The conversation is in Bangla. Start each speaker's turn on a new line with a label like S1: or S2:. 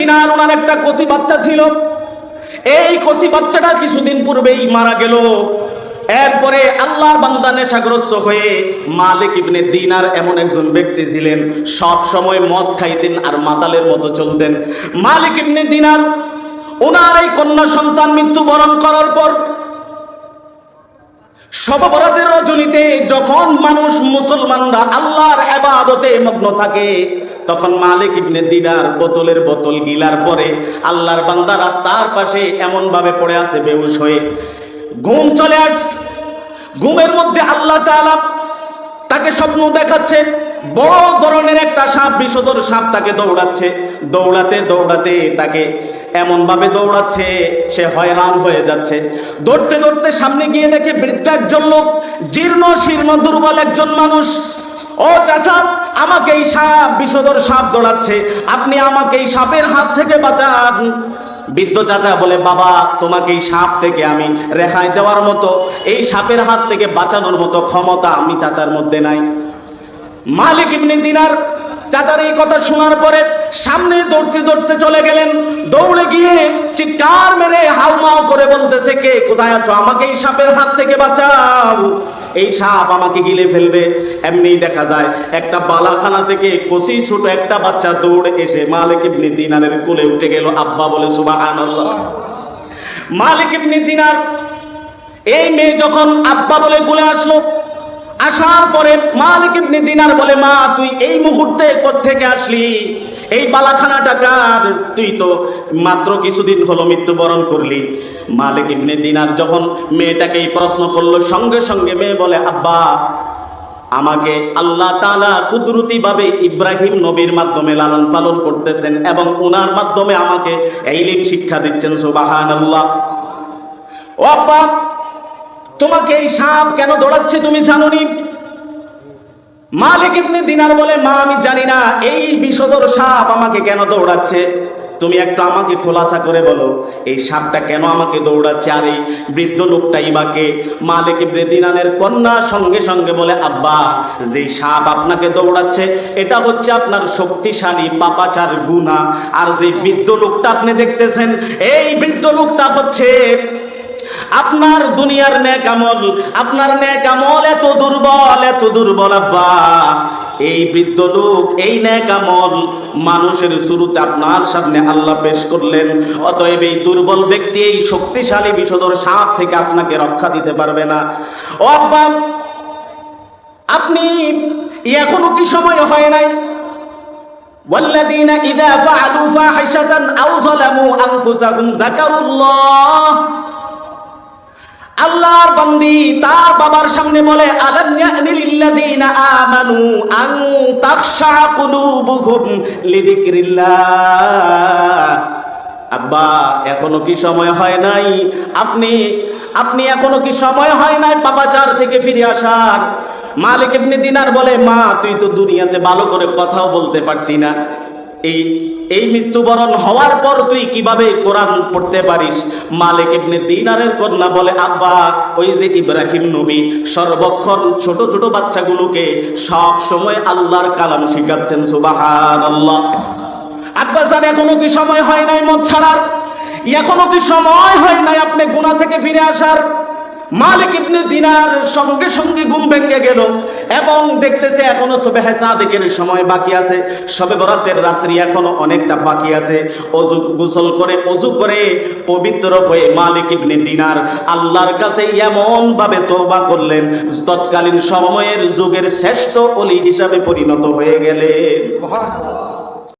S1: দিনার ওনার একটা কচি বাচ্চা ছিল। এই কচি বাচ্চাটা কিছুদিন পূর্বেই মারা গেল। এরপরে আল্লাহর বান্দা নেশাগ্রস্ত হয়ে মালিক ইবনে দিনার এমন একজন ব্যক্তি ছিলেন, সব সময় মদ খাইতেন আর মাতালের মতো চলতেন। মালিক ইবনে দিনার ওনার এই কন্যা সন্তান মৃত্যুবরণ করার পর শবে বরাতের রজনীতে যখন মানুষ মুসলমানরা আল্লাহর ইবাদতে মগ্ন থাকে, তখন মালিক ইবনে দিনার বোতলের বোতল গিলার পরে আল্লাহর বান্দা রাস্তার পাশে এমন ভাবে পড়ে আছে বেহুশ হয়ে। ঘুম চলে আসছে। ঘুমের মধ্যে আল্লাহ তাআলা তাকে স্বপ্ন দেখাচ্ছে, বড় ধরনের একটা সাপ, বিষধর সাপ তাকে দৌড়াচ্ছে। দৌড়াতে দৌড়াতে তাকে এমন ভাবে দৌড়াচ্ছে সে হয়রান হয়ে যাচ্ছে। দৌড়তে দৌড়তে সামনে গিয়ে দেখে বৃদ্ধ একজন লোক, জীর্ণ শীর্ণ দুর্বল একজন মানুষ। ও চাচা, আমাকে এই সাপ, বিষধর সাপ দৌড়াচ্ছে, আপনি আমাকে এই সাপের হাত থেকে বাঁচান। বৃদ্ধ চাচা বলে, বাবা, তোমাকে এই সাপ থেকে আমি রেহাই দেওয়ার মতো, এই সাপের হাত থেকে বাঁচানোর মতো ক্ষমতা আমি চাচার মধ্যে নাই। মালিক ইবনে দিনার চাচার এই কথা শোনার পরে সামনে দৌড়তে দৌড়তে চলে গেলেন। দৌড়ে গিয়ে চিৎকার মেরে হাউমাউ করে বলতেছে, কে কোথায় আছো, আমাকে এই সাপের হাত থেকে বাঁচাও, এই সাপ আমাকে গিলে ফেলবে। এমনি দেখা যায় একটা বালাখানা থেকে কচি ছোট একটা বাচ্চা দৌড়ে এসে মালিক ইবনে দিনারের কোলে উঠে গেল। আব্বা বলে সুবহানাল্লাহ। মালিক ইবনে দিনার এই মেয়ে যখন আব্বা বলে কোলে আসলো, আসার পরে মালিক ইবনে দিনার বলে, মা, তুই এই মুহূর্তে কোত্থেকে আসলি? এই বালাখানাটা কার? তুই তো মাত্র কিছুদিন হলো মৃত্যুবরণ করলি। মালিক ইবনে দিনার যখন মেয়েটাকে এই প্রশ্ন করলো, সঙ্গে সঙ্গে মেয়ে বলে, আব্বা, আমাকে আল্লাহ তাআলা কুদরতি ভাবে ইব্রাহিম নবীর মাধ্যমে লালন পালন করতেছেন এবং ওনার মাধ্যমে আমাকে ইলম শিক্ষা দিচ্ছেন। সুবহানাল্লাহ। ও আব্বা, তোমাকে এই সাপ কেন দৌড়াচ্ছে তুমি জানোনি? মালিক ইবনে দিনার বলে, মা, আমি জানি না এই বিষধর সাপ আমাকে কেন দৌড়াচ্ছে, তুমি একটু আমাকে খোলাসা করে বলো, এই সাপটা কেন আমাকে দৌড়াচ্ছে, আর এই বৃদ্ধ লোকটাই বাকে? মালিক ইবনে দিনারের কন্যা সঙ্গে সঙ্গে বলে, আব্বা, যেই সাপ আপনাকে দৌড়াচ্ছে এটা হচ্ছে আপনার শক্তিশালী পাপাচার গুনাহ, আর যে বৃদ্ধ লোকটা আপনি দেখতেছেন, এই বৃদ্ধ লোকটা হচ্ছে আপনার দুনিয়ার নেক আমল। আপনার নেক আমল এত দুর্বল, এত দুর্বল আব্বা, এই বৃদ্ধ লোক এই নেক আমল মানুষের শুরুতে আপনার সামনে আল্লাহ পেশ করলেন। অতএব এই দুর্বল ব্যক্তি এই শক্তিশালী বিষধর সাপ থেকে আপনাকে রক্ষা দিতে পারবে না। ও আব্বা, আপনি এখনো কি সময় হয় নাই? ওয়াল্লাযীনা ইযা ফাআলু ফাহিশাতান আও যালামু আনফুসাহুম যাকারুল্লাহ। আল্লাহর বান্দি তার বাবার সামনে বলে, আলাম ইয়ানি লিল্লাযীনা আমানু আন তাখশা কুলুবুহুম লিযিকরিল্লাহ। আব্বা, এখনো কি সময় হয় নাই? আপনি এখনো কি সময় হয় নাই পাপাচার থেকে ফিরে আসার? মালিক ইবনে দিনার বলে, মা, তুই তো দুনিয়াতে ভালো করে কথাও বলতে পারতি না, এই মৃত্যুবরণ হওয়ার পর তুই কিভাবে কোরআন পড়তে পারিস? মালিক ইবনে দিনারের কন্যা বলে, আব্বা, ওই যে ইব্রাহিম নবী সর্বক্ষণ ছোট ছোট বাচ্চাগুলোকে সব সময় আল্লাহর কালাম শিখাচ্ছেন। সুবহানাল্লাহ। আব্বা জান, এখনো কি সময় হয় নাই মদ ছাড়ার? এখনো কি সময় হয় নাই আপনি গুনাহ থেকে ফিরে আসার? মালিক ইবনে দিনার সঙ্গে সঙ্গে ঘুম ভেঙে গেল এবং দেখতেছে এখনো সুবহ সাদিকের সময় বাকি আছে, শবে বরাতের রাত্রি এখনো অনেকটা বাকি আছে। অজু করে পবিত্র হয়ে মালিক ইবনে দিনার আল্লাহর কাছে এমন ভাবে তওবা করলেন, তৎকালীন সময়ের যুগের শ্রেষ্ঠ ওলি হিসাবে পরিণত হয়ে গেলেন।